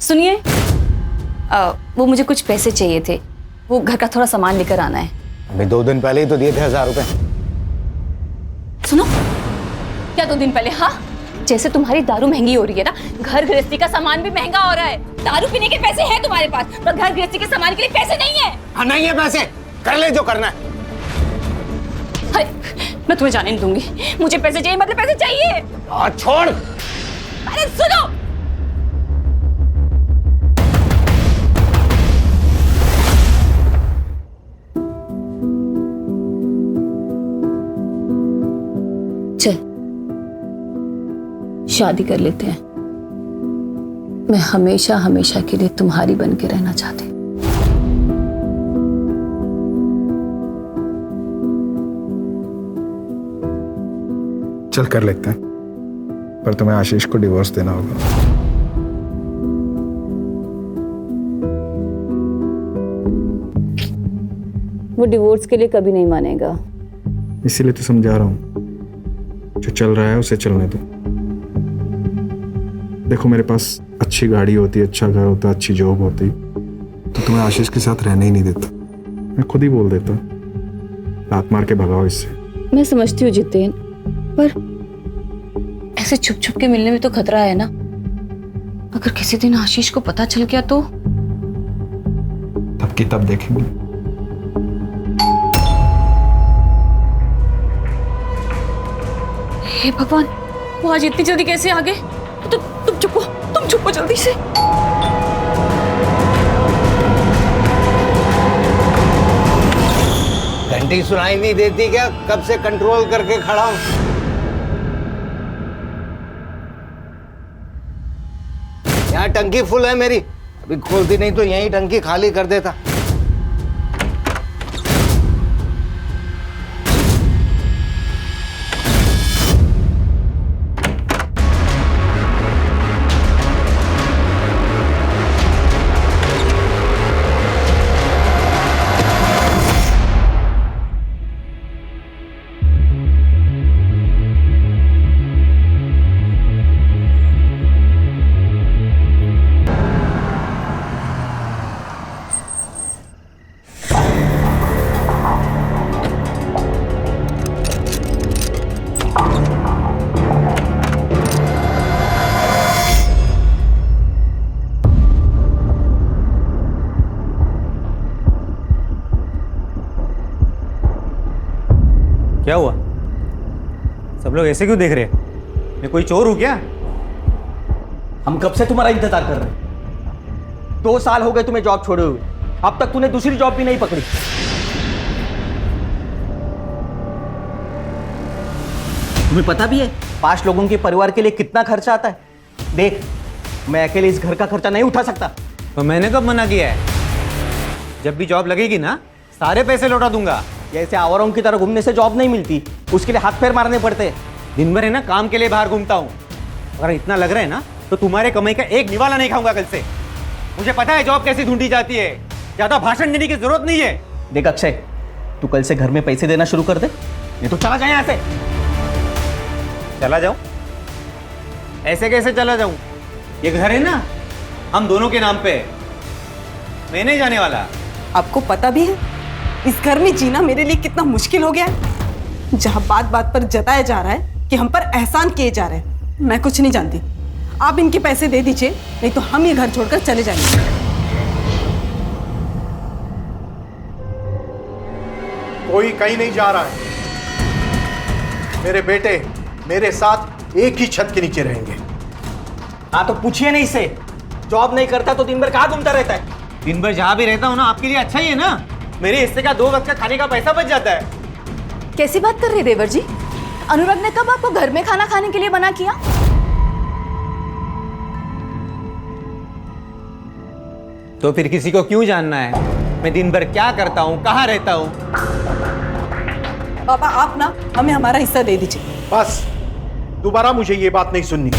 सुनिए, वो मुझे कुछ पैसे चाहिए थे, वो घर का थोड़ा सामान लेकर आना है। अभी 2 दिन पहले ही तो दिए थे 1000 रुपए। सुनो, क्या 2 दिन पहले? हाँ, जैसे तुम्हारी दारू महंगी हो रही है ना, घर गृहस्थी का सामान भी महंगा हो रहा है। दारू पीने के पैसे हैं तुम्हारे पास, पर घर गृहस्थी के सामान के लिए पैसे नहीं है। हाँ, नहीं है पैसे, कर ले जो करना है। मैं तुम्हें जाने नहीं दूंगी, मुझे पैसे चाहिए, मतलब पैसे चाहिए। छोड़। अरे सुनो, चल शादी कर लेते हैं। मैं हमेशा हमेशा के लिए तुम्हारी बन के रहना चाहती हूँ। चल कर लेते हैं, पर तुम्हें आशीष को डिवोर्स देना होगा। वो डिवोर्स के लिए कभी नहीं मानेगा। इसीलिए तो समझा रहा हूँ, जो चल रहा है उसे चलने दो। देखो, मेरे पास अच्छी गाड़ी होती, अच्छा घर होता, अच्छी जॉब होती, तो तुम्हें आशीष के साथ रहने ही नहीं देता। मैं खुद ही बोल देता, लात मार के भगाओ इससे। मैं समझती हूँ जितेन, पर ऐसे छुप छुप के मिलने में तो खतरा है ना। अगर किसी दिन आशीष को पता चल गया तो? तब की तब देखेंगे। हे भगवान, वो आज इतनी जल्दी कैसे आ गए? तो तुम चुप हो जल्दी से। घंटी सुनाई नहीं देती क्या? कब से कंट्रोल करके खड़ा हूं। यहाँ टंकी फुल है मेरी, अभी खोलती नहीं तो यहीं टंकी खाली कर देता। क्या हुआ? सब लोग ऐसे क्यों देख रहे हैं? मैं कोई चोर हूं क्या? हम कब से तुम्हारा इंतजार कर रहे हैं। 2 साल हो गए तुम्हें जॉब छोड़े हुए, अब तक तूने दूसरी जॉब भी नहीं पकड़ी। तुम्हें पता भी है 5 लोगों के परिवार के लिए कितना खर्चा आता है? देख, मैं अकेले इस घर का खर्चा नहीं उठा सकता। तो मैंने कब मना किया है? जब भी जॉब लगेगी ना, सारे पैसे लौटा दूंगा। जैसे आवारों की तरह घूमने से जॉब नहीं मिलती, उसके लिए हाथ पैर मारने पड़ते हैं। दिन भर है ना काम के लिए बाहर घूमता हूँ। अगर इतना लग रहा है ना, तो तुम्हारे कमाई का एक निवाला नहीं खाऊंगा कल से। मुझे पता है जॉब कैसे ढूंढी जाती है, ज्यादा भाषण देने की जरूरत नहीं है। देख अक्षय, तू कल से घर में पैसे देना शुरू कर दे, नहीं तो चला जाए यहाँ से। चला जाऊं? ऐसे कैसे चला जाऊं? ये घर है ना, हम दोनों के नाम पे है। मैं नहीं जाने वाला। आपको पता भी है इस घर में जीना मेरे लिए कितना मुश्किल हो गया है। जहां बात बात पर जताया जा रहा है कि हम पर एहसान किए जा रहे हैं। मैं कुछ नहीं जानती, आप इनके पैसे दे दीजिए, नहीं तो हम ये घर छोड़कर चले जाएंगे। कोई कहीं नहीं जा रहा है। मेरे बेटे मेरे साथ एक ही छत के नीचे रहेंगे। हाँ तो पूछिए नहीं इससे, जॉब नहीं करता तो दिन भर कहाँ घूमता रहता है? दिन भर जहां भी रहता हूं ना, आपके लिए अच्छा ही है ना। मेरे हिस्से का 2 वक्त का खाने का पैसा बच जाता है। कैसी बात कर रहे देवर जी? अनुराग ने कब आपको घर में खाना खाने के लिए मना किया? तो फिर किसी को क्यों जानना है मैं दिन भर क्या करता हूँ, कहाँ रहता हूँ? पापा आप ना हमें हमारा हिस्सा दे दीजिए। बस, दोबारा मुझे ये बात नहीं सुननी।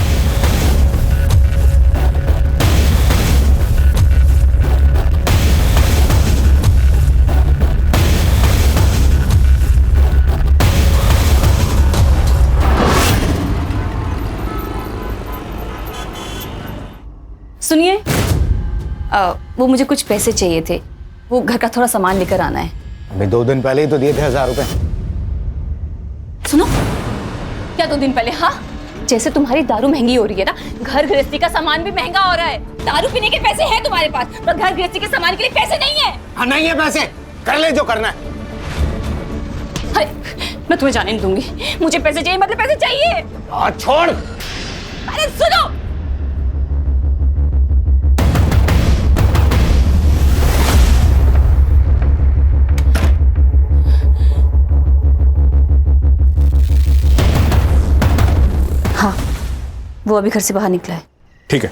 सुनिए, वो मुझे कुछ पैसे चाहिए थे, वो घर का थोड़ा सामान लेकर आना है। अभी 2 दिन पहले ही तो दिए थे 1000 रुपए। सुनो, क्या 2 दिन पहले? हाँ, जैसे तुम्हारी दारू महंगी हो रही है ना, घर गृहस्थी का सामान भी महंगा हो रहा है। दारू पीने के पैसे हैं तुम्हारे पास, पर घर गृहस्थी के सामान के लिए पैसे नहीं है। हाँ नहीं है पैसे, कर ले जो करना है। अरे, मैं तुम्हें जाने नहीं दूंगी। मुझे पैसे चाहिए, मतलब पैसे चाहिए। छोड़। अरे सुनो, हाँ, वो अभी घर से बाहर निकला है। ठीक है।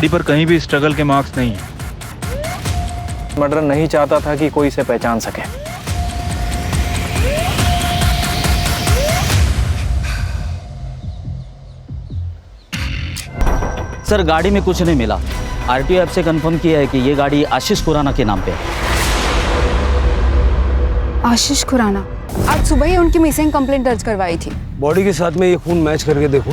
पर कहीं भी स्ट्रगल के मार्क्स नहीं है। मर्डर नहीं चाहता था कि कोई इसे पहचान सके। सर, गाड़ी में कुछ नहीं मिला। आरटीओ ऐप से कंफर्म किया है कि ये गाड़ी आशीष खुराना के नाम पे है। आशीष खुराना, आज सुबह ही उनकी मिसिंग कंप्लेंट दर्ज करवाई थी। बॉडी के साथ में ये खून मैच करके देखो।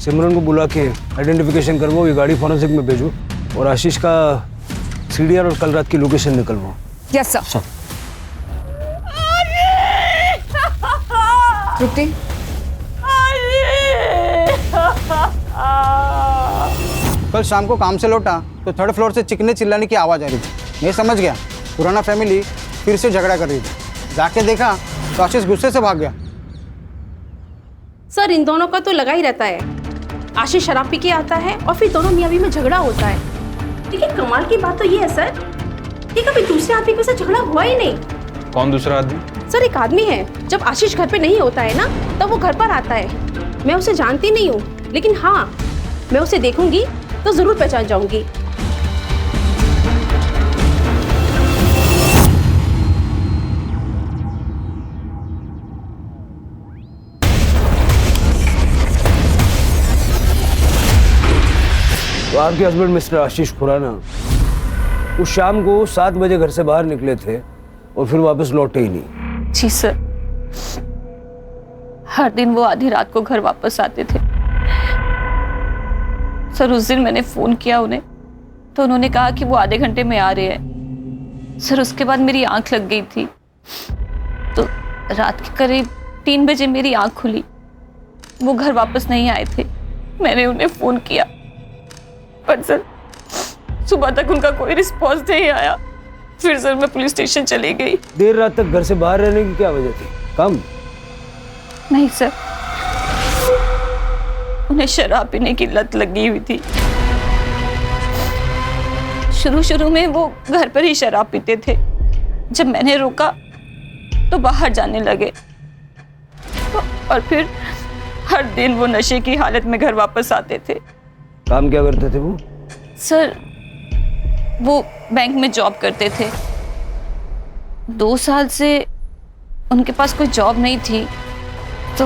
सिमरन को बुला के आइडेंटिफिकेशन करवाओ, ये गाड़ी फॉरेंसिक में भेजो और आशीष का सीडीआर और कल रात की लोकेशन निकलवाओ। Yes sir. तृप्ति, कल शाम को काम से लौटा तो 3rd फ्लोर से चिकने चिल्लाने की आवाज़ आ रही थी। मैं समझ गया पुराना फैमिली फिर से झगड़ा कर रही थी। जाके देखा तो आशीष गुस्से से भाग गया। सर, इन दोनों का तो लगा ही रहता है। आशीष शराब पी के आता है और फिर दोनों मियां बीवी में झगड़ा होता है। लेकिन कमाल की बात तो ये है सर कि कभी दूसरे आदमी के साथ झगड़ा हुआ ही नहीं। कौन दूसरा आदमी? सर, एक आदमी है, जब आशीष घर पे नहीं होता है ना, तब वो घर पर आता है। मैं उसे जानती नहीं हूँ, लेकिन हाँ, मैं उसे देखूंगी तो जरूर पहचान जाऊंगी। तो आपके हस्बैंड मिस्टर आशीष खुराना उस शाम को 7 बजे घर से बाहर निकले थे और फिर वापस लौटे ही नहीं। जी सर, हर दिन वो आधी रात को घर वापस आते थे। सर, उस दिन मैंने फोन किया उन्हें तो उन्होंने कहा कि वो आधे घंटे में आ रहे हैं। सर, उसके बाद मेरी आंख लग गई थी तो रात के करीब 3 बजे मेरी आंख खुली। वो घर वापस नहीं आए थे। मैंने उन्हें फोन किया पर सर सुबह तक उनका कोई रिस्पॉन्स नहीं आया। फिर सर मैं पुलिस स्टेशन चली गई। देर रात तक घर से बाहर रहने की क्या वजह थी? काम? नहीं सर, उन्हें शराब पीने की लत लगी हुई थी। शुरू में वो घर पर ही शराब पीते थे। जब मैंने रोका तो बाहर जाने लगे और फिर हर दिन वो नशे की हालत में घर वापस आते थे। काम क्या करते थे वो? सर, वो बैंक में जॉब करते थे। 2 साल से उनके पास कोई जॉब नहीं थी तो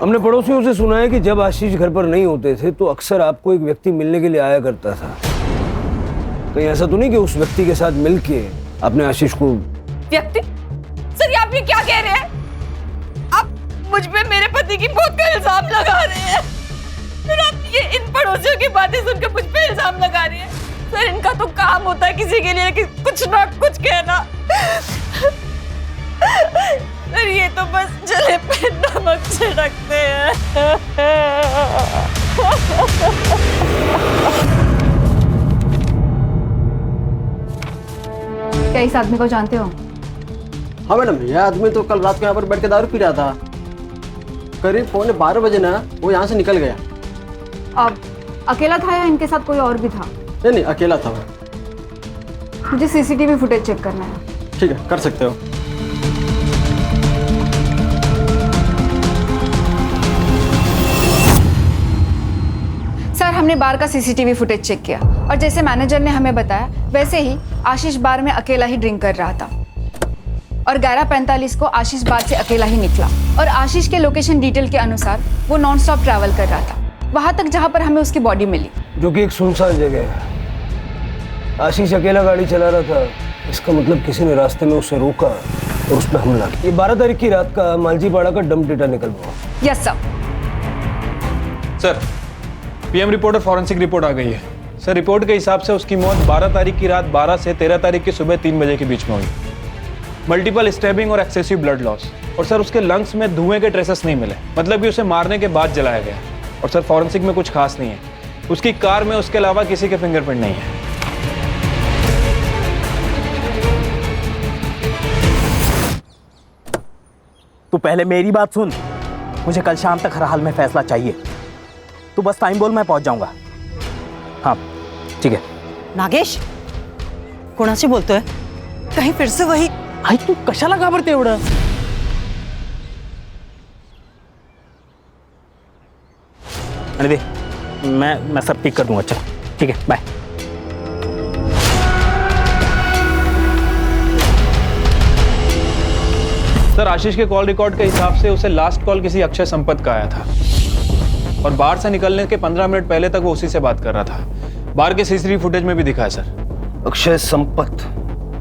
हमने पड़ोसियों से सुना है कि जब आशीष घर पर नहीं होते थे तो अक्सर आपको एक व्यक्ति मिलने के लिए आया करता था। कहीं ऐसा तो नहीं कि उस व्यक्ति के साथ मिलके आपने आशीष को? व्यक्ति? सर, ये आप ये क्या कह रहे हैं? आप मुझ पे मेरे पति की मौत का इल्जाम लगा रहे हैं। फिर आप ये इन पड़ोसियों की बातें सुनकर मुझ पे इल्जाम लगा रही है। सर, इनका तो काम होता है किसी के लिए कि कुछ ना कुछ कहना। सर, ये तो बस जले पे नमक छिड़कते हैं। क्या इस आदमी को जानते हो? हाँ मैडम, यह आदमी तो कल रात को यहाँ पर बैठ के दारू पी रहा था। करीब 11:15 बजे ना वो यहाँ से निकल गया। अब अकेला था या इनके साथ कोई और भी था? नहीं, अकेला था वो। मुझे सीसीटीवी फुटेज चेक करना है। ठीक है, कर सकते हो। सर, हमने बार का सीसीटीवी फुटेज चेक किया और जैसे मैनेजर ने हमें बताया वैसे ही आशीष बार में अकेला ही ड्रिंक कर रहा था और 11:45 को आशीष बार से अकेला ही निकला और आशीष के लोकेशन डिटेल के अनुसार वो नॉन स्टॉप ट्रैवल कर रहा था वहां तक जहां पर हमें उसकी बॉडी मिली, जो कि एक सुनसान जगह है। आशीष अकेला गाड़ी चला रहा था, इसका मतलब किसी ने रास्ते में उसे रोका और उस पर हमला किया। ये 12 तारीख की रात का मालजीपाड़ा का डंप डेटा निकल हुआ। Yes sir. Sir, PM report और फॉरेंसिक रिपोर्ट आ गई है। सर, रिपोर्ट के हिसाब से उसकी मौत 12 तारीख की रात 12 से 13 तारीख की सुबह 3 बजे के बीच में हुई। मल्टीपल स्टैबिंग और एक्सेसिव ब्लड लॉस। और सर, उसके लंग्स में धुएं के ट्रेसेस नहीं मिले, मतलब कि उसे मारने के बाद जलाया गया। और सर, फॉरेंसिक में कुछ खास नहीं है। उसकी कार में उसके अलावा किसी के फिंगरप्रिंट नहीं है। तू पहले मेरी बात सुन। मुझे कल शाम तक हर हाल में फैसला चाहिए। तू बस टाइम बोल, मैं पहुंच जाऊंगा। हाँ ठीक है। नागेश, कोणाशी बोलतोय? कहीं फिर से वही? आई तू कशाला घाबरते एवढं? अरे दे, मैं सब ठीक कर दूंगा। चल ठीक है, बाय। सर, आशीष के कॉल रिकॉर्ड के हिसाब से उसे लास्ट कॉल किसी अक्षय संपत का आया था और बार से निकलने के 15 मिनट पहले तक वो उसी से बात कर रहा था। बार के सीसीटीवी फुटेज में भी दिखा है सर। अक्षय संपत?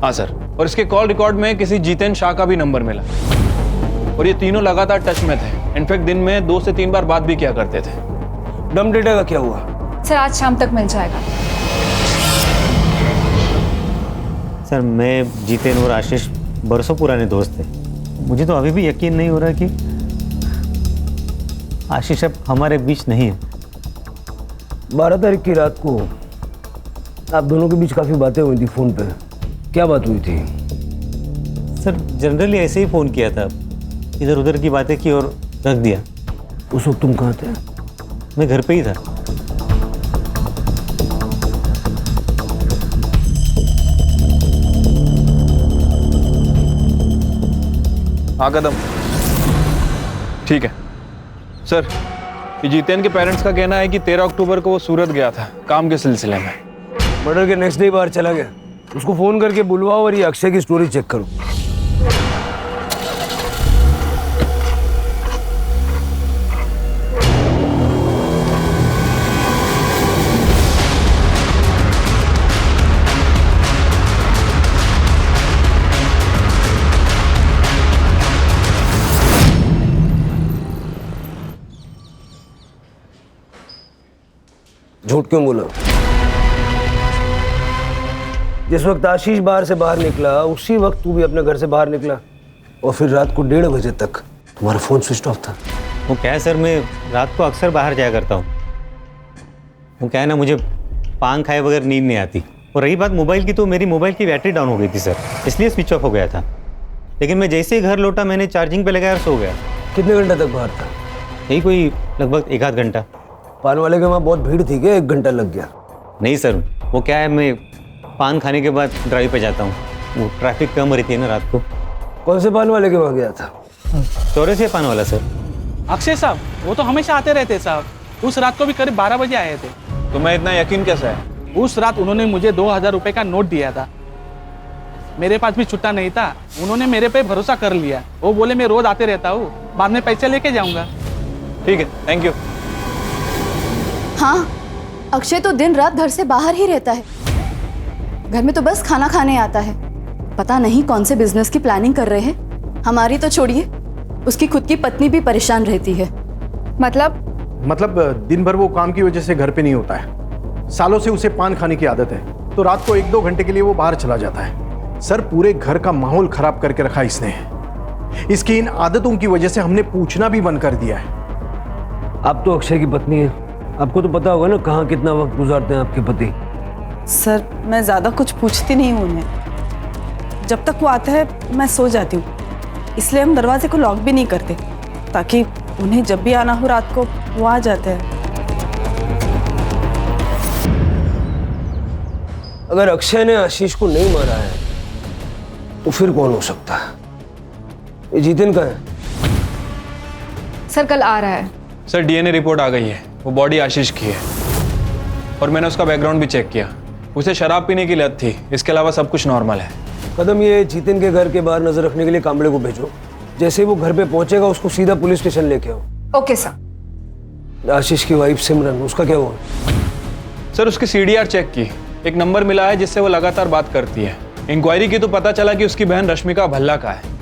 हाँ सर, और इसके कॉल रिकॉर्ड में किसी जितेन शाह का भी नंबर मिला और ये तीनों लगातार टच में थे। इनफैक्ट दिन में 2 से 3 बार बात भी किया करते थे। डंप डेटा का क्या हुआ? सर, आज शाम तक मिल जाएगा। सर, मैं जितेन और आशीष बरसों पुराने दोस्त थे। मुझे तो अभी भी यकीन नहीं हो रहा कि आशीष अब हमारे बीच नहीं है। 12 तारीख की रात को आप दोनों के बीच काफ़ी बातें हुई थी फ़ोन पे। क्या बात हुई थी? सर, जनरली ऐसे ही फ़ोन किया था, इधर उधर की बातें की और रख दिया। उस वक्त तुम कहाँ थे? मैं घर पे ही था। हाँ कदम, ठीक है सर। ये जितेन के पेरेंट्स का कहना है कि 13 अक्टूबर को वो सूरत गया था काम के सिलसिले में। मर्डर के नेक्स्ट डे बाहर चला गया। उसको फ़ोन करके बुलवाओ और ये अक्षय की स्टोरी चेक करो। झूठ क्यों बोला? जिस वक्त आशीष बाहर से बाहर निकला उसी वक्त तू भी अपने घर से बाहर निकला और फिर रात को 1:30 बजे तक तुम्हारा फोन स्विच ऑफ था। वो क्या है सर, मैं रात को अक्सर बाहर जाया करता हूँ। वो क्या है ना, मुझे पान खाए बगैर नींद नहीं आती। और रही बात मोबाइल की, तो मेरी मोबाइल की बैटरी डाउन हो गई थी सर, इसलिए स्विच ऑफ हो गया था। लेकिन मैं जैसे ही घर लौटा मैंने चार्जिंग पे लगाया और सो गया। कितने घंटे तक बाहर था? यही कोई लगभग 1 आध घंटा। पान वाले के वहाँ बहुत भीड़ थी क्या 1 घंटा लग गया? नहीं सर, वो क्या है, मैं पान खाने के बाद ड्राइव पे जाता हूँ। वो ट्रैफिक कम रहती है ना रात को। कौन से पान वाले के वहाँ गया था? चौरासी पान वाला सर। अक्षय साहब, वो तो हमेशा आते रहते साहब। उस रात को भी करीब 12 बजे आए थे। तुम्हें इतना यकीन कैसे है? उस रात उन्होंने मुझे 2000 रुपए का नोट दिया था। मेरे पास भी छुट्टा नहीं था, उन्होंने मेरे पे भरोसा कर लिया। वो बोले मैं रोज आते रहता हूँ, बाद में पैसे लेके जाऊंगा। ठीक है, थैंक यू। हाँ, अक्षय तो दिन रात घर से बाहर ही रहता है। घर में तो बस खाना खाने आता है। पता नहीं कौन से बिजनेस की प्लानिंग कर रहे हैं। हमारी तो छोड़िए, उसकी खुद की पत्नी भी परेशान रहती है। मतलब दिन भर वो काम की वजह से घर पे नहीं होता है। सालों से उसे पान खाने की आदत है, तो रात को 1-2 घंटे के लिए वो बाहर चला जाता है। सर, पूरे घर का माहौल खराब करके रखा इसने। इसकी इन आदतों की वजह से हमने पूछना भी बंद कर दिया है। आप तो अक्षय की पत्नी है, आपको तो पता होगा ना कहाँ कितना वक्त गुजारते हैं आपके पति। सर, मैं ज्यादा कुछ पूछती नहीं हूँ उन्हें। जब तक वो आता है मैं सो जाती हूँ, इसलिए हम दरवाजे को लॉक भी नहीं करते, ताकि उन्हें जब भी आना हो रात को वो आ जाते हैं। अगर अक्षय ने आशीष को नहीं मारा है तो फिर कौन हो सकता है? ये जितिन का है। सर कल आ रहा है। सर डीएनए रिपोर्ट आ गई है, वो बॉडी आशीष की है और मैंने उसका बैकग्राउंड भी चेक किया। उसे शराब पीने की लत थी, इसके अलावा सब कुछ नॉर्मल है। कदम, ये जितिन के घर के बाहर नजर रखने के लिए कांबड़े को भेजो। जैसे ही वो घर पे पहुंचेगा उसको सीधा पुलिस स्टेशन लेके आओ। Okay sir. आशीष की वाइफ सिमरन, उसका क्या हुआ? सर उसकी सीडीआर चेक की, एक नंबर मिला है जिससे वो लगातार बात करती है। इंक्वायरी की तो पता चला कि उसकी बहन रश्मिका भल्ला का है।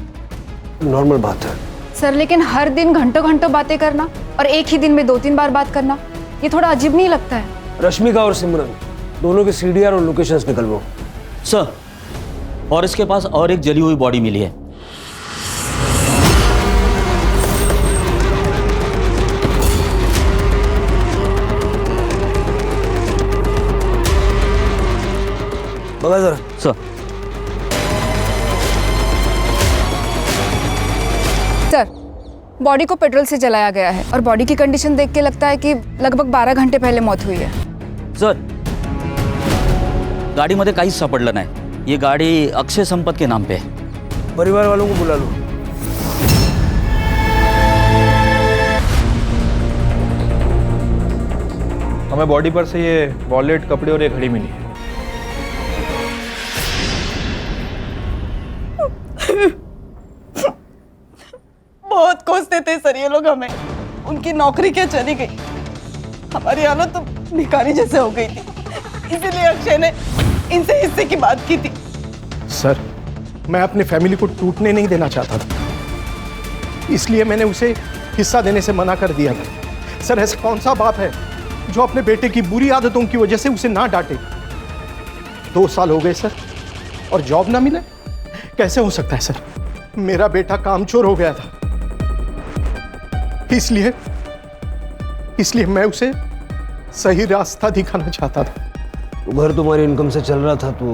नॉर्मल बात है सर, लेकिन हर दिन घंटों घंटों बातें करना और एक ही दिन में 2-3 बार बात करना, ये थोड़ा अजीब नहीं लगता है? रश्मिका और सिमरन दोनों के सीडीआर और लोकेशंस निकलवाओ। सर, और इसके पास और एक जली हुई बॉडी मिली है। बगा जरा। सर। सर, बॉडी को पेट्रोल से जलाया गया है और बॉडी की कंडीशन देख के लगता है कि लगभग 12 घंटे पहले मौत हुई है। सर, गाडीमध्ये काहीच सापडलं नाही। ये गाड़ी अक्षय संपत के नाम पे है। परिवार वालों को बुला लो। हमें बॉडी पर से ये वॉलेट, कपड़े और ये घड़ी मिली है। बहुत कोसते थे सर ये लोग हमें, उनकी नौकरी क्या चली गई, हमारी हालत तो भिखारी जैसे हो गई थी, इसीलिए अक्षय ने इनसे हिस्से की बात की थी। सर, मैं अपने फैमिली को टूटने नहीं देना चाहता था, इसलिए मैंने उसे हिस्सा देने से मना कर दिया था। सर, ऐसा कौन सा बाप है जो अपने बेटे की बुरी आदतों की वजह से उसे ना डांटे? 2 साल हो गए सर और जॉब ना मिले, कैसे हो सकता है सर? मेरा बेटा कामचोर हो गया था, इसलिए मैं उसे सही रास्ता दिखाना चाहता था। घर तुम्हारी इनकम से चल रहा था तो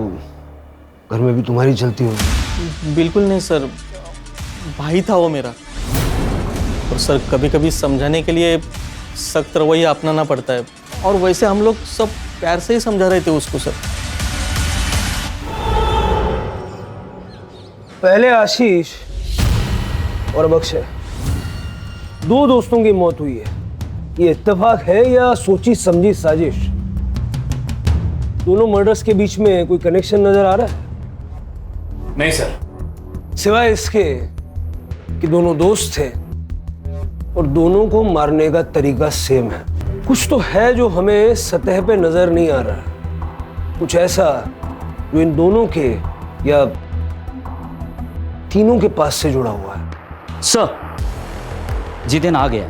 घर में भी तुम्हारी चलती होगी। बिल्कुल नहीं सर, भाई था वो मेरा। और सर कभी कभी समझाने के लिए सख्त रवैया अपनाना पड़ता है, और वैसे हम लोग सब प्यार से ही समझा रहे थे उसको सर। पहले आशीष और अब अक्षय, 2 दोस्तों की मौत हुई है। ये इत्तेफाक है या सोची समझी साजिश? दोनों मर्डर्स के बीच में कोई कनेक्शन नजर आ रहा है? नहीं सर। सिवाय इसके कि दोनों दोस्त थे और दोनों को मारने का तरीका सेम है। कुछ तो है जो हमें सतह पे नजर नहीं आ रहा, कुछ ऐसा जो इन दोनों के या तीनों के पास से जुड़ा हुआ है। सर, जितिन आ गया।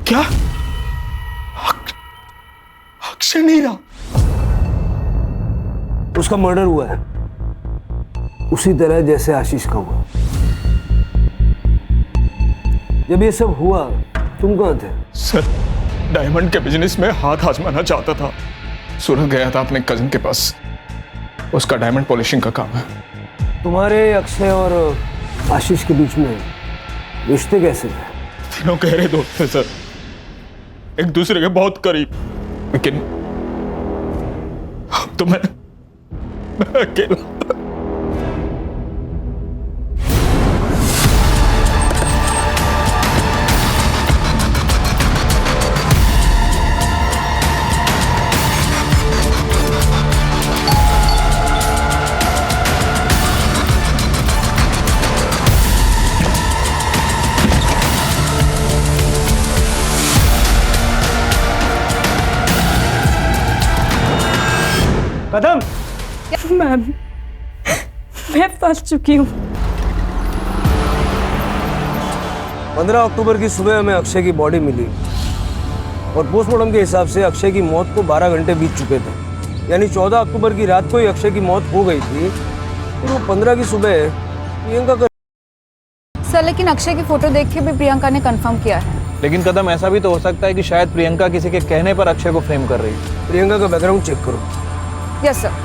क्या? अक्षय नहीं रहा? उसका मर्डर हुआ है उसी तरह जैसे आशीष का हुआ। जब ये सब हुआ तुम कहां थे? सर, डायमंड के बिजनेस में हाथ आजमाना चाहता था। सूरत गया था अपने कजिन के पास, उसका डायमंड पॉलिशिंग का काम है। तुम्हारे अक्षय और आशीष के बीच में रिश्ते कैसे थे? तीनों गहरे दोस्त थे सर, एक दूसरे के बहुत करीब, लेकिन अब तो मैं अकेला। कदम, मैं फंस चुकी हूँ। 15 अक्टूबर की सुबह हमें अक्षय की बॉडी मिली और पोस्टमार्टम के हिसाब से अक्षय की मौत को 12 घंटे बीत चुके थे। यानी 14 अक्टूबर की रात को ही अक्षय की मौत हो गई थी, फिर वो 15 की सुबह प्रियंका का। सर, लेकिन अक्षय की फोटो देख के भी प्रियंका ने कंफर्म किया है। लेकिन कदम, ऐसा भी तो हो सकता है कि शायद प्रियंका किसी के कहने पर अक्षय को फ्रेम कर रही है। प्रियंका का बैकग्राउंड चेक करो। Yes sir.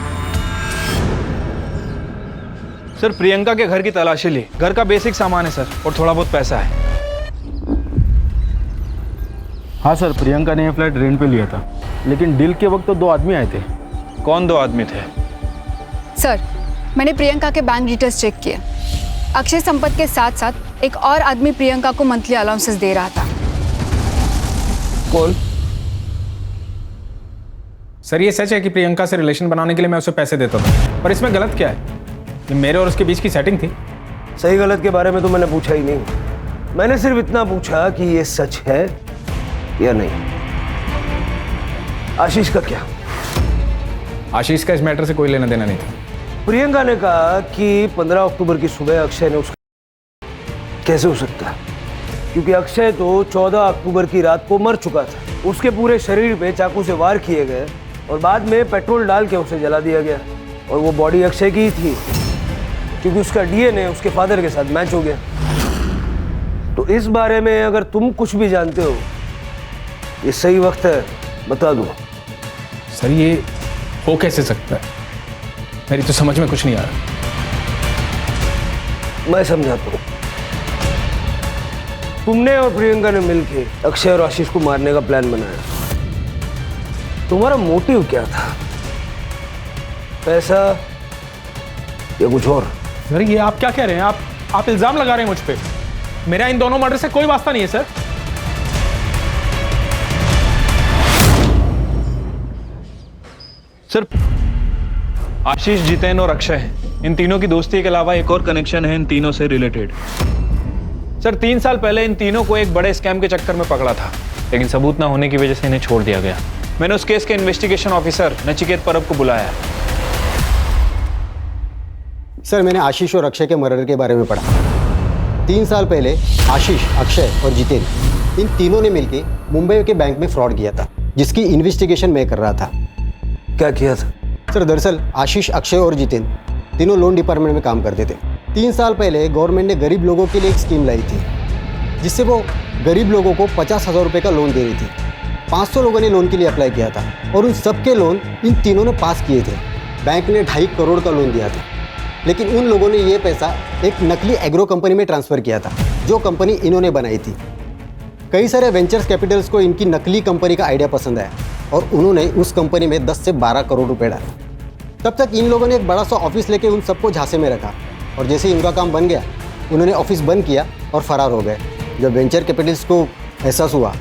सर प्रियंका के घर की तलाशी ली। घर का बेसिक सामान है सर, और थोड़ा बहुत पैसा है। हाँ सर, प्रियंका ने ये फ्लैट रेंट पे लिया था, लेकिन डील के वक्त तो 2 आदमी आए थे। कौन 2 आदमी थे? सर मैंने प्रियंका के बैंक डिटेल्स चेक किए। अक्षय संपत के साथ साथ एक और आदमी प्रियंका को मंथली अलाउंसेस दे रहा था। कौन? सर ये सच है कि प्रियंका से रिलेशन बनाने के लिए मैं उसे पैसे देता था, पर इसमें गलत क्या है? ये मेरे और उसके बीच की सेटिंग थी। सही गलत के बारे में तो मैंने पूछा ही नहीं। मैंने सिर्फ इतना पूछा कि ये सच है या नहीं। आशीष का क्या? आशीष का इस मैटर से कोई लेना देना नहीं था। प्रियंका ने कहा कि 15 अक्टूबर की सुबह अक्षय ने उसका, कैसे हो सकता है? क्योंकि अक्षय तो 14 अक्टूबर की रात को मर चुका था। उसके पूरे शरीर पे चाकू से वार किए गए और बाद में पेट्रोल डाल के उसे जला दिया गया। और वो बॉडी अक्षय की ही थी, क्योंकि उसका डीएनए उसके फादर के साथ मैच हो गया। तो इस बारे में अगर तुम कुछ भी जानते हो, ये सही वक्त है, बता दो। सर ये हो कैसे सकता है? मेरी तो समझ में कुछ नहीं आ रहा। मैं समझाता हूँ। तुमने और प्रियंका ने मिलकर अक्षय और आशीष को मारने का प्लान बनाया। तुम्हारा मोटिव क्या था? पैसा या कुछ और? सर ये आप क्या कह रहे हैं? आप इल्जाम लगा रहे हैं मुझ पे। मेरा इन दोनों मर्डर से कोई वास्ता नहीं है सर। सर आशीष, जितेन और अक्षय हैं। इन तीनों की दोस्ती के अलावा एक और कनेक्शन है इन तीनों से रिलेटेड। सर 3 साल पहले इन तीनों को एक बड़े स्कैम के चक्कर में पकड़ा था, लेकिन सबूत ना होने की वजह से इन्हें छोड़ दिया गया। मैंने उस केस के इन्वेस्टिगेशन ऑफिसर नचिकेत परब को बुलाया। सर मैंने आशीष और अक्षय के मर्डर के बारे में पढ़ा। 3 साल पहले आशीष, अक्षय और जितेन, इन तीनों ने मिलकर मुंबई के बैंक में फ्रॉड किया था, जिसकी इन्वेस्टिगेशन मैं कर रहा था। क्या किया था? सर दरअसल आशीष, अक्षय और जितेन तीनों लोन डिपार्टमेंट में काम करते थे। 3 साल पहले गवर्नमेंट ने गरीब लोगों के लिए एक स्कीम लाई थी, जिससे वो गरीब लोगों को 50,000 रुपये का लोन दे रही थी। 500 लोगों ने लोन के लिए अप्लाई किया था और उन सबके लोन इन तीनों ने पास किए थे। बैंक ने 2.5 करोड़ का लोन दिया था, लेकिन उन लोगों ने ये पैसा एक नकली एग्रो कंपनी में ट्रांसफ़र किया था, जो कंपनी इन्होंने बनाई थी। कई सारे वेंचर्स कैपिटल्स को इनकी नकली कंपनी का आइडिया पसंद आया और उन्होंने उस कंपनी में 10 से 12 करोड़ रुपए डाले। तब तक इन लोगों ने एक बड़ा सा ऑफिस लेके उन सबको झांसे में रखा, और जैसे ही इनका काम बन गया उन्होंने ऑफिस बंद किया और फरार हो गए। जब वेंचर कैपिटल्स को एहसास हुआ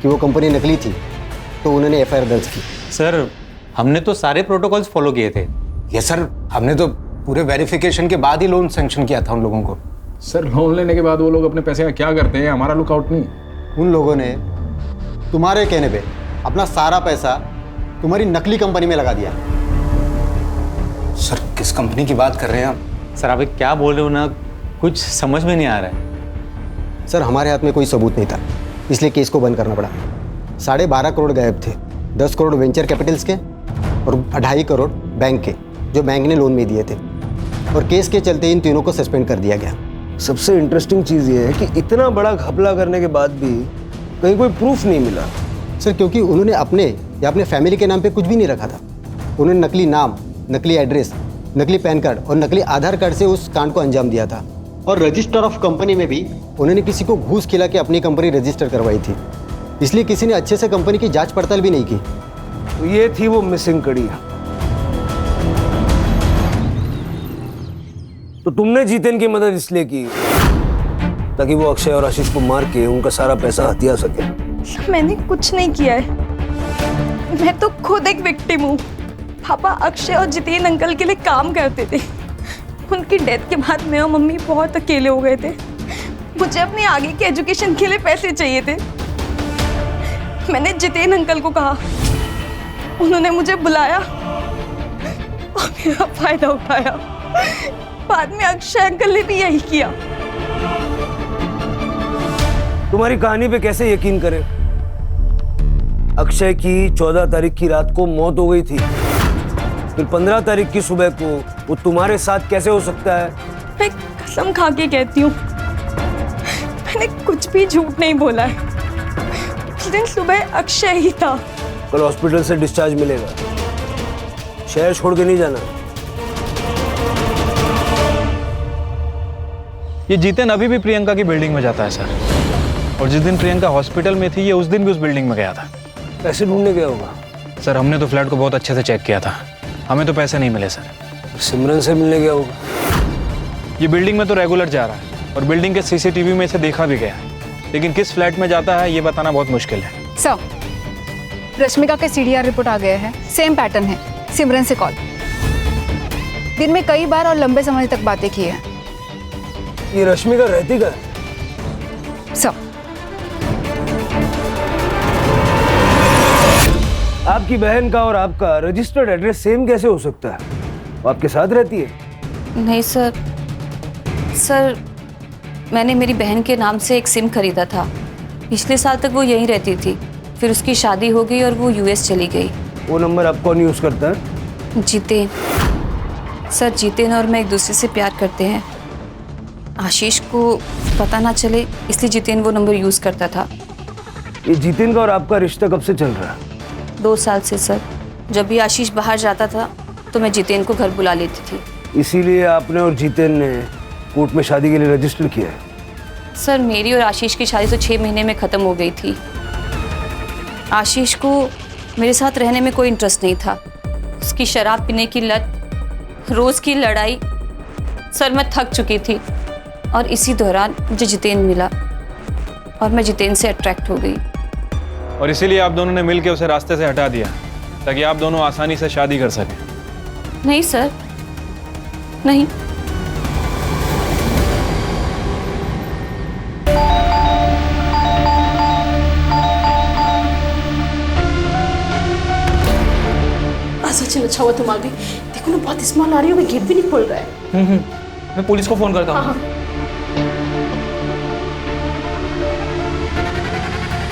कि वो कंपनी नकली थी, तो उन्होंने एफआईआर दर्ज की। सर हमने तो सारे प्रोटोकॉल्स फॉलो किए थे। यस सर, हमने तो पूरे वेरिफिकेशन के बाद ही लोन सैंक्शन किया था उन लोगों को। सर लोन लेने के बाद वो लोग अपने पैसे का क्या करते हैं, हमारा लुकआउट नहीं। उन लोगों ने तुम्हारे कहने पे अपना सारा पैसा तुम्हारी नकली कंपनी में लगा दिया। सर किस कंपनी की बात कर रहे हैं आप? सर आप क्या बोल रहे हो ना, कुछ समझ में नहीं आ रहा है। सर हमारे हाथ में कोई सबूत नहीं था, इसलिए केस को बंद करना पड़ा। 12.5 करोड़ गायब थे, 10 करोड़ वेंचर कैपिटल्स के और 2.5 करोड़ बैंक के, जो बैंक ने लोन में दिए थे। और केस के चलते इन तीनों को सस्पेंड कर दिया गया। सबसे इंटरेस्टिंग चीज़ ये है कि इतना बड़ा घपला करने के बाद भी कहीं कोई प्रूफ नहीं मिला। सर क्योंकि उन्होंने अपने या अपने फैमिली के नाम पे कुछ भी नहीं रखा था। उन्होंने नकली नाम, नकली एड्रेस, नकली पैन कार्ड और नकली आधार कार्ड से उस कांड को अंजाम दिया था। और रजिस्टर ऑफ कंपनी में भी उन्होंने किसी को घूस खिला के अपनी कंपनी रजिस्टर करवाई थी, इसलिए किसी ने अच्छे से कंपनी की जांच पड़ताल भी नहीं की। तो ये थी वो मिसिंग कड़ी। तो तुमने जितेन की मदद इसलिए की ताकि वो अक्षय और आशीष को मार के उनका सारा पैसा हथिया सके। मैंने कुछ नहीं किया है, मैं तो खुद एक विक्टिम हूँ। पापा अक्षय और जितेन अंकल के लिए काम करते थे। उनकी डेथ के बाद मैं और मम्मी बहुत अकेले हो गए थे। मुझे अपनी आगे की एजुकेशन के लिए पैसे चाहिए थे। मैंने जितेन अंकल को कहा, उन्होंने मुझे बुलाया और मेरा फायदा उठाया। बाद में अक्षय अंकल ने भी यही किया। तुम्हारी कहानी पे कैसे यकीन करें? अक्षय की 14 तारीख की रात को मौत हो गई थी, फिर 15 तारीख की सुबह को वो तुम्हारे साथ कैसे हो सकता है? मैं कसम खा के कहती हूँ, मैंने कुछ भी झूठ नहीं बोला है। उस दिन सुबह अक्षय ही था। कल हॉस्पिटल से डिस्चार्ज मिलेगा, शहर छोड़ के नहीं जाना। ये जितेन अभी भी प्रियंका की बिल्डिंग में जाता है सर, और जिस दिन प्रियंका हॉस्पिटल में थी ये उस दिन भी उस बिल्डिंग में गया था। पैसे ढूंढने गया होगा। सर हमने तो फ्लैट को बहुत अच्छे से चेक किया था, हमें तो पैसे नहीं मिले सर। सिमरन से मिलने गया होगा। ये बिल्डिंग में तो रेगुलर जा रहा है और बिल्डिंग के सीसीटीवी में इसे देखा भी गया है, लेकिन किस फ्लैट में जाता है ये बताना बहुत मुश्किल है। सर, रश्मिका के सीडीआर रिपोर्ट आ गया है, सेम पैटर्न है, सिमरन से कॉल, दिन में कई बार और लंबे समय तक बातें की है। ये रश्मिका रहती कहाँ है? सर, आपकी बहन का और आपका रजिस्टर्ड एड्रेस सेम कैसे हो सकता है? वो आपके साथ रहती है? नहीं सर, मैंने मेरी बहन के नाम से एक सिम खरीदा था। पिछले साल तक वो यहीं रहती थी, फिर उसकी शादी हो गई और वो यूएस चली गई। वो नंबर आप कौन यूज़ करता है? जितेन। सर, जितेन और मैं एक दूसरे से प्यार करते हैं। आशीष को पता ना चले इसलिए जितेन वो नंबर यूज़ करता था। ये जितेन का और आपका रिश्ता कब से चल रहा है? 2 साल से सर। जब भी आशीष बाहर जाता था तो मैं जितेन को घर बुला लेती थी। इसीलिए आपने और जितेन ने कोर्ट में शादी के लिए रजिस्टर किया है? सर, मेरी और आशीष की शादी तो 6 महीने में ख़त्म हो गई थी। आशीष को मेरे साथ रहने में कोई इंटरेस्ट नहीं था। उसकी शराब पीने की लत, रोज़ की लड़ाई, सर मैं थक चुकी थी। और इसी दौरान मुझे जितेन मिला और मैं जितेन से अट्रैक्ट हो गई। और इसीलिए आप दोनों ने मिलकर उसे रास्ते से हटा दिया ताकि आप दोनों आसानी से शादी कर सकें। नहीं सर, नहीं। सचिन, अच्छा हुआ तुम आ गई। देखो ना, बहुत स्मेल आ रही है, गेट भी नहीं खोल रहा है। मैं पुलिस को फोन करता हूँ। हाँ।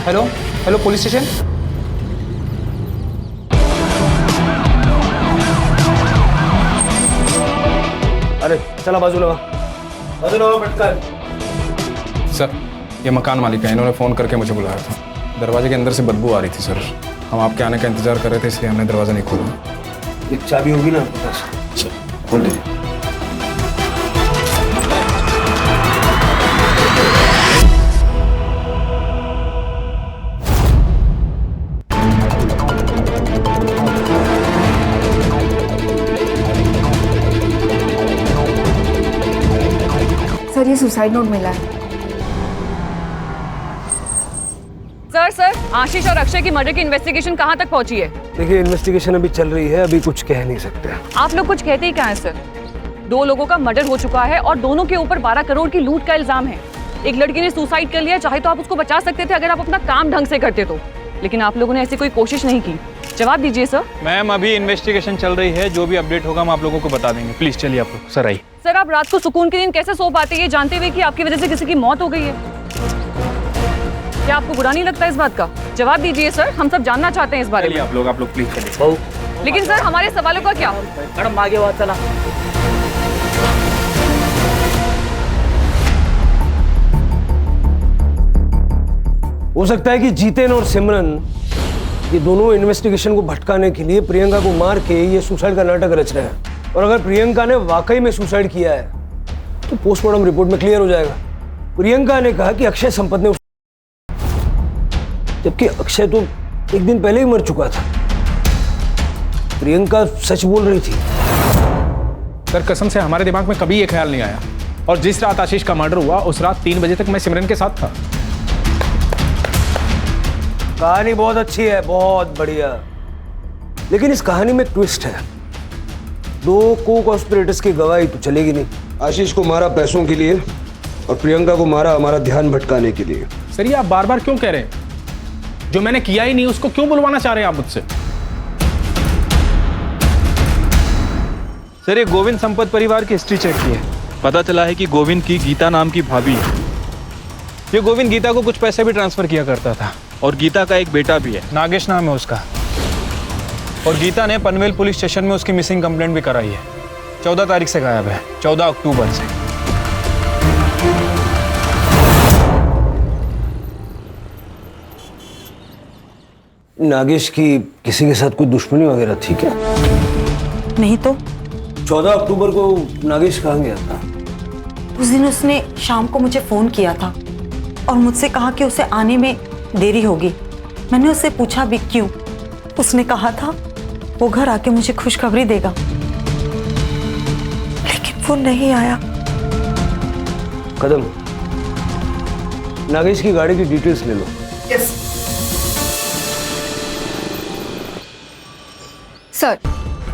Hello hello, police station. अरे चला बाजू लगा, बैठकर। सर, ये मकान मालिक है, इन्होंने फ़ोन करके मुझे बुलाया था। दरवाजे के अंदर से बदबू आ रही थी सर। हम आपके आने का इंतज़ार कर रहे थे, इसलिए हमने दरवाज़ा नहीं खोला। एक चाबी होगी ना आपके पास? खोल दीजिए। सर, ये सुसाइड नोट मिला है। सर, आशीष और अक्षय की मर्डर की इन्वेस्टिगेशन कहाँ तक पहुँची है? देखिए, इन्वेस्टिगेशन अभी चल रही है, अभी कुछ कह नहीं सकते। आप लोग कुछ कहते ही क्या है सर? 2 लोगों का मर्डर हो चुका है और दोनों के ऊपर 12 करोड़ की लूट का इल्जाम है। एक लड़की ने सुसाइड कर लिया, चाहे तो आप उसको बचा सकते थे अगर आप अपना काम ढंग से करते तो, लेकिन आप लोगों ने ऐसी कोई कोशिश नहीं की। जवाब दीजिए सर। मैम, अभी इन्वेस्टिगेशन चल रही है, जो भी अपडेट होगा हम आप लोगों को बता देंगे। प्लीज चलिए आप लोग। सर आइए। सर, आप रात को सुकून की नींद कैसे सो पाते हैं ये जानते हुए कि आपकी वजह से किसी की मौत हो गई है? क्या आपको बुरा नहीं लगता इस बात का? जवाब दीजिए सर, हम सब जानना चाहते हैं इस बारे में। आप लोग प्लीज चलिए। लेकिन सर, हमारे सवालों का क्या? मैडम आगे बात चला। हो सकता है कि जितेन और सिमरन ये दोनों इन्वेस्टिगेशन को भटकाने के लिए प्रियंका को मार के ये सुसाइड का नाटक रच रहे हैं। और अगर प्रियंका ने वाकई में सुसाइड किया है तो पोस्टमार्टम रिपोर्ट में क्लियर हो जाएगा। प्रियंका ने कहा कि अक्षय संपत ने, जबकि अक्षय तो एक दिन पहले ही मर चुका था। प्रियंका सच बोल रही थी। सर, कसम से हमारे दिमाग में कभी ये ख्याल नहीं आया। और जिस रात आशीष का मर्डर हुआ उस रात 3 बजे तक मैं सिमरन के साथ था। कहानी बहुत अच्छी है, बहुत बढ़िया, लेकिन इस कहानी में ट्विस्ट है। 2 को-कॉन्स्पिरेटर्स की गवाही तो चलेगी नहीं। आशीष को मारा पैसों के लिए और प्रियंका को मारा हमारा ध्यान भटकाने के लिए। सर, ये आप बार बार क्यों कह रहे हैं? जो मैंने किया ही नहीं उसको क्यों बुलवाना चाह रहे हैं आप मुझसे? सर, ये गोविंद संपत परिवार की हिस्ट्री चेक की है, पता चला है कि गोविंद की गीता नाम की भाभी है। ये गोविंद गीता को कुछ पैसे भी ट्रांसफर किया करता था और गीता का एक बेटा भी है, नागेश नाम है उसका। और गीता ने पनवेल पुलिस स्टेशन में उसकी मिसिंग कंप्लेंट भी कराई है। 14 तारीख से गायब है, 14 अक्टूबर से। नागेश की किसी के साथ कोई दुश्मनी वगैरह थी क्या? नहीं तो 14 अक्टूबर को नागेश कहाँ गया था? उस दिन उसने शाम को मुझे फ़ोन किया था और मुझसे कहा कि उसे आने में देरी होगी। मैंने उससे पूछा भी क्यों। उसने कहा था वो घर आके मुझे खुशखबरी देगा, लेकिन वो नहीं आया। कदम, नागेश की गाड़ी की डिटेल्स ले लो। यस सर,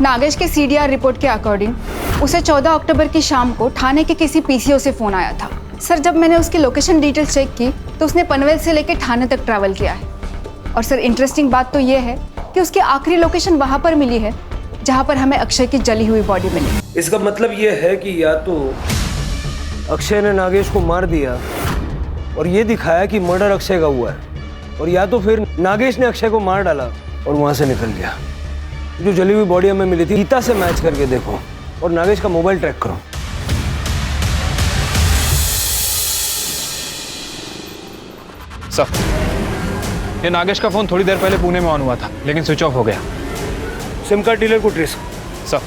नागेश के सीडीआर रिपोर्ट के अकॉर्डिंग उसे 14 अक्टूबर की शाम को थाने के किसी पीसीओ से फ़ोन आया था। सर, जब मैंने उसकी लोकेशन डिटेल्स चेक की तो उसने पनवेल से लेकर थाने तक ट्रैवल किया है। और सर, इंटरेस्टिंग बात तो ये है कि उसकी आखिरी लोकेशन वहाँ पर मिली है जहाँ पर हमें अक्षय की जली हुई बॉडी मिली। इसका मतलब ये है कि या तो अक्षय ने नागेश को मार दिया और ये दिखाया कि मर्डर अक्षय का हुआ है, और या तो फिर नागेश ने अक्षय को मार डाला और वहाँ से निकल गया। जो जली हुई बॉडी हमें मिली थी, गीता से मैच करके देखो और नागेश का मोबाइल ट्रैक करो। सर, ये नागेश का फोन थोड़ी देर पहले पुणे में ऑन हुआ था, लेकिन स्विच ऑफ हो गया। सिम कार्ड डीलर को ट्रेस। सर,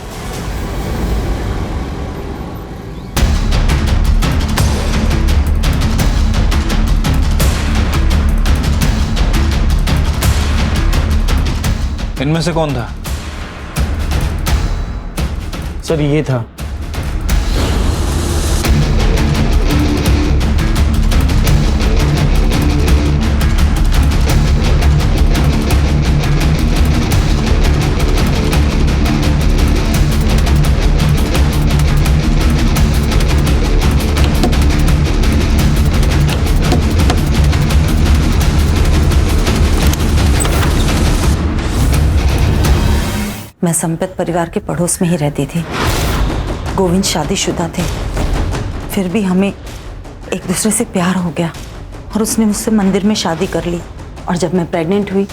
इनमें से कौन था? सर, ये था। मैं संपत परिवार के पड़ोस में ही रहती थी। गोविंद शादीशुदा थे, फिर भी हमें एक दूसरे से प्यार हो गया और उसने मुझसे मंदिर में शादी कर ली। और जब मैं प्रेग्नेंट हुई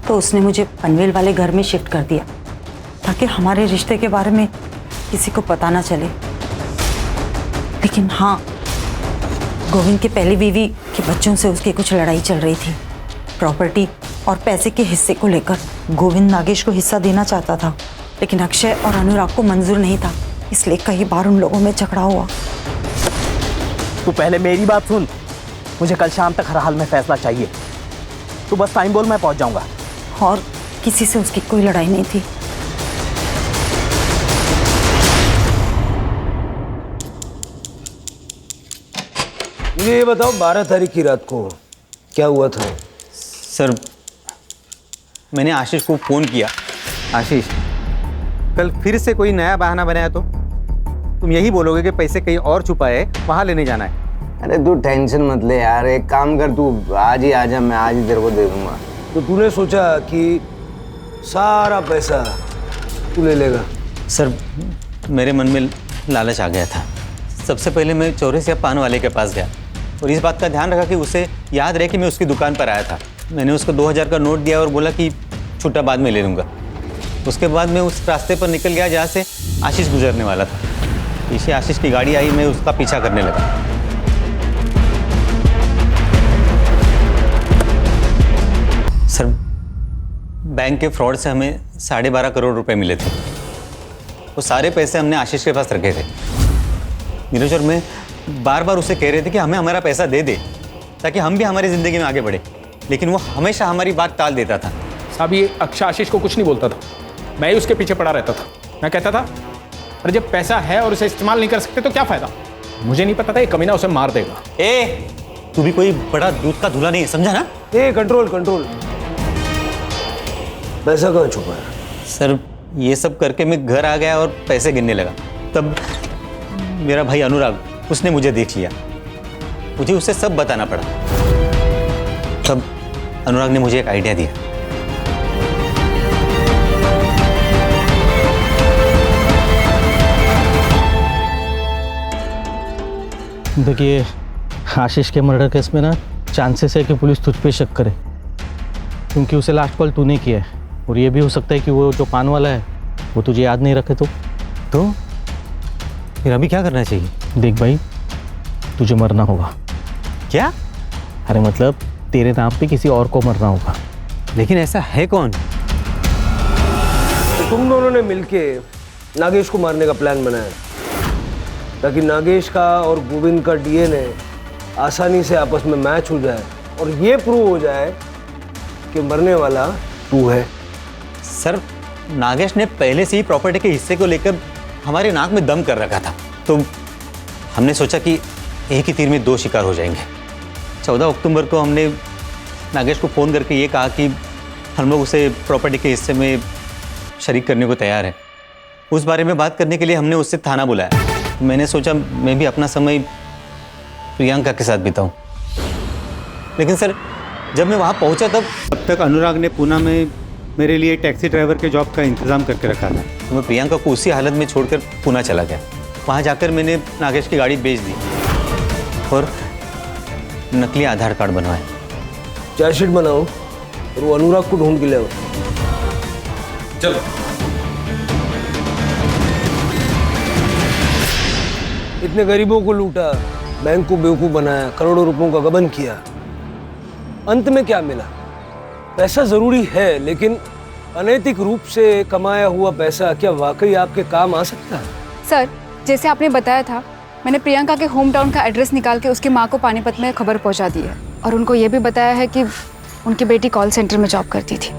तो उसने मुझे पनवेल वाले घर में शिफ्ट कर दिया ताकि हमारे रिश्ते के बारे में किसी को पता ना चले। लेकिन हाँ, गोविंद की पहली बीवी के बच्चों से उसकी कुछ लड़ाई चल रही थी। प्रॉपर्टी और पैसे के हिस्से को लेकर गोविंद नागेश को हिस्सा देना चाहता था, लेकिन अक्षय और अनुराग को मंजूर नहीं था, इसलिए कई बार उन लोगों में झगड़ा हुआ। तू पहले मेरी बात सुन। मुझे कल शाम तक हर हाल में फैसला चाहिए। तू बस टाइम बोल, मैं पहुंच जाऊंगा। और किसी से उसकी कोई लड़ाई नहीं थी। मुझे ये बताओ, 12 तारीख की रात को क्या हुआ था? सर, मैंने आशीष को फ़ोन किया। आशीष, कल फिर से कोई नया बहाना बनाया तो तुम यही बोलोगे कि पैसे कहीं और छुपाए, वहाँ लेने जाना है। अरे तू टेंशन मत ले यार, एक काम कर, तू आज ही आ जा, मैं आज ही तेरे को दे दूंगा। तो तूने सोचा कि सारा पैसा तू ले लेगा? सर, मेरे मन में लालच आ गया था। सबसे पहले मैं चौरसिया पान वाले के पास गया और इस बात का ध्यान रखा कि उसे याद रहे कि मैं उसकी दुकान पर आया था। मैंने उसको 2000 का नोट दिया और बोला कि छुट्टा बाद में ले लूँगा। उसके बाद मैं उस रास्ते पर निकल गया जहाँ से आशीष गुजरने वाला था। पीछे आशीष की गाड़ी आई, मैं उसका पीछा करने लगा। सर, बैंक के फ्रॉड से हमें 12.5 करोड़ रुपए मिले थे। वो सारे पैसे हमने आशीष के पास रखे थे। नीरज और मैं बार बार उसे कह रहे थे कि हमें हमारा पैसा दे दे ताकि हम भी हमारी ज़िंदगी में आगे बढ़े, लेकिन वो हमेशा हमारी बात टाल देता था। साहब, ये अक्षय आशीष को कुछ नहीं बोलता था, मैं ही उसके पीछे पड़ा रहता था। मैं कहता था अरे जब पैसा है और उसे इस्तेमाल नहीं कर सकते तो क्या फ़ायदा। मुझे नहीं पता था ये कमीना उसे मार देगा। तू भी कोई बड़ा दूध का धुला नहीं है, समझा ना? Control control. पैसा कहाँ छुपा है? सर, ये सब करके मैं घर आ गया और पैसे गिनने लगा। तब मेरा भाई अनुराग, उसने मुझे देख लिया। मुझे उसे सब बताना पड़ा। तब अनुराग ने मुझे एक आइडिया दिया। देखिए, आशीष के मर्डर केस में ना चांसेस है कि पुलिस तुझ पे शक करे, क्योंकि उसे लास्ट कॉल तूने किया है। और ये भी हो सकता है कि वो जो पान वाला है वो तुझे याद नहीं रखे। तो फिर अभी क्या करना चाहिए? देख भाई, तुझे मरना होगा। क्या? अरे मतलब तेरे नाम पे किसी और को मरना होगा। लेकिन ऐसा है कौन? तो तुम दोनों ने मिलके नागेश को मारने का प्लान बनाया ताकि नागेश का और गोविंद का डीएनए आसानी से आपस में मैच हो जाए और ये प्रूव हो जाए कि मरने वाला तू है। सर नागेश ने पहले से ही प्रॉपर्टी के हिस्से को लेकर हमारे नाक में दम कर रखा था, तो हमने सोचा कि एक ही तीर में दो शिकार हो जाएंगे। 14 अक्टूबर को हमने नागेश को फ़ोन करके ये कहा कि हम लोग उसे प्रॉपर्टी के हिस्से में शरीक करने को तैयार हैं। उस बारे में बात करने के लिए हमने उससे थाना बुलाया। मैंने सोचा मैं भी अपना समय प्रियंका के साथ बिताऊं। लेकिन सर जब मैं वहाँ पहुँचा तब तक अनुराग ने पूना में मेरे लिए टैक्सी ड्राइवर के जॉब का इंतज़ाम करके रखा था। तो मैं प्रियंका को उसी हालत में छोड़कर पूना चला गया। वहाँ जाकर मैंने नागेश की गाड़ी बेच दी और नकली आधार कार्ड बनवाए। चार्जशीट बनाओ और वो अनुराग को ढूंढ के ले आओ। चलो। इतने गरीबों को लूटा, बैंक को बेवकूफ बनाया, करोड़ों रुपयों का गबन किया, अंत में क्या मिला? पैसा जरूरी है, लेकिन अनैतिक रूप से कमाया हुआ पैसा क्या वाकई आपके काम आ सकता है? सर, जैसे आपने बताया था, मैंने प्रियंका के होम टाउन का एड्रेस निकाल के उसकी माँ को पानीपत में खबर पहुंचा दी है और उनको ये भी बताया है कि उनकी बेटी कॉल सेंटर में जॉब करती थी।